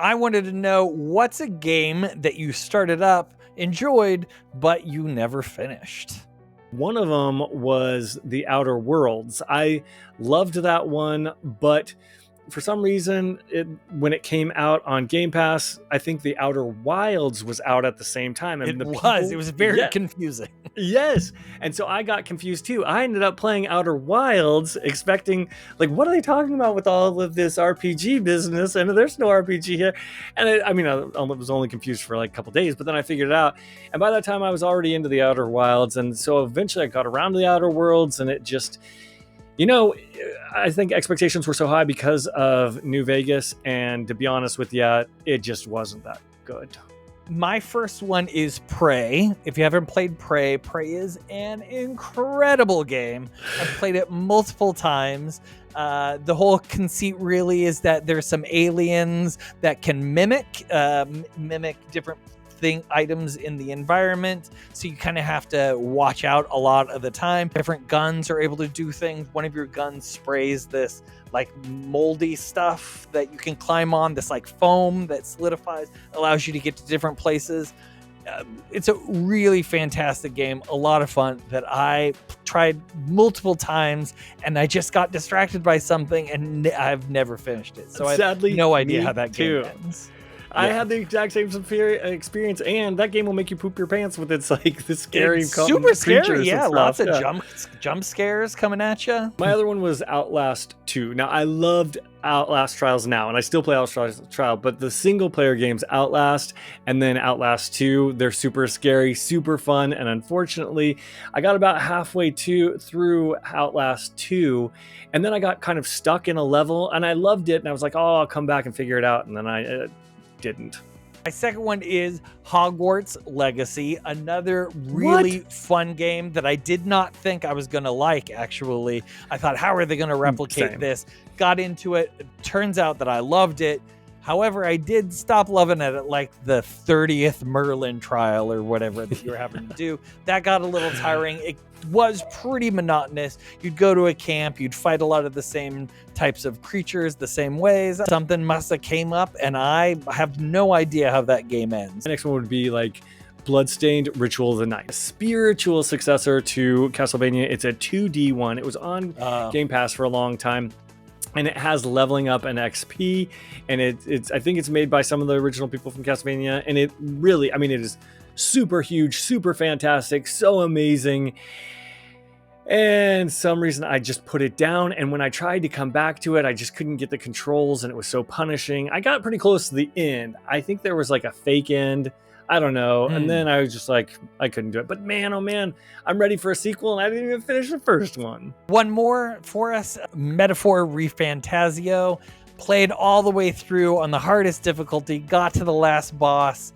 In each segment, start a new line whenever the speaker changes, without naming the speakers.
I wanted to know, what's a game that you started up, enjoyed, but you never finished?
One of them was The Outer Worlds. I loved that one, but for some reason, when it came out on Game Pass, I think The Outer Wilds was out at the same time. And
It was very confusing.
Yes. And so I got confused too. I ended up playing Outer Wilds expecting, like, what are they talking about with all of this RPG business? And there's no RPG here. And I was only confused for like a couple days, but then I figured it out. And by that time, I was already into the Outer Wilds. And so eventually I got around to the Outer Worlds, and it just, I think expectations were so high because of New Vegas. And to be honest with you, it just wasn't that good.
My first one is Prey. If you haven't played Prey, Prey is an incredible game. I've played it multiple times. The whole conceit really is that there's some aliens that can mimic different items in the environment, so you kind of have to watch out a lot of the time. Different guns are able to do things. One of your guns sprays this like moldy stuff that you can climb on, this like foam that solidifies, allows you to get to different places. It's a really fantastic game, a lot of fun, that I tried multiple times, and I just got distracted by something, and I've never finished it. So
sadly,
I have no idea how that game ends.
I had the exact same experience, and that game will make you poop your pants with its like the scary,
super scary. Yeah, lots of jump scares coming at you.
My other one was Outlast 2. Now I loved Outlast Trials now, and I still play Outlast Trial, but the single player games, Outlast and then Outlast 2, they're super scary, super fun. And unfortunately, I got about halfway through Outlast 2, and then I got kind of stuck in a level, and I loved it, and I was like, oh, I'll come back and figure it out, and then I didn't.
My second one is Hogwarts Legacy, another really fun game that I did not think I was going to like, actually. I thought, how are they going to replicate this? Got into it. It turns out that I loved it. However, I did stop loving it at like the 30th Merlin trial or whatever that you're having to do. That got a little tiring. It was pretty monotonous. You'd go to a camp, you'd fight a lot of the same types of creatures the same ways. Something must have came up, and I have no idea how that game ends.
The next one would be like Bloodstained Ritual of the Night, a spiritual successor to Castlevania. It's a 2D one. It was on Game Pass for a long time. And it has leveling up and XP, and it's I think it's made by some of the original people from Castlevania, and it really, it is super huge, super fantastic, so amazing. And some reason I just put it down, and when I tried to come back to it, I just couldn't get the controls, and it was so punishing. I got pretty close to the end. I think there was like a fake end. I don't know. And then I was just like, I couldn't do it. But man, oh man, I'm ready for a sequel, and I didn't even finish the first one.
One more for us, Metaphor ReFantazio. Played all the way through on the hardest difficulty, got to the last boss,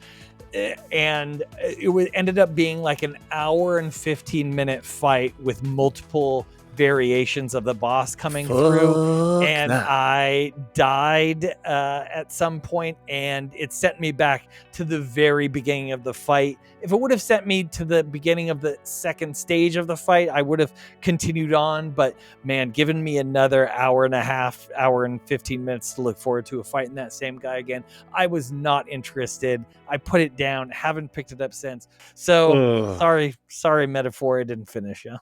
and it ended up being like an hour and 15-minute fight with multiple variations of the boss coming through, and I died at some point, and it sent me back to the very beginning of the fight. If it would have sent me to the beginning of the second stage of the fight, I would have continued on, but man, giving me another hour and a half, hour and 15 minutes to look forward to a fighting that same guy again, I was not interested. I put it down, haven't picked it up since. So sorry Metaphor, I didn't finish. Yeah.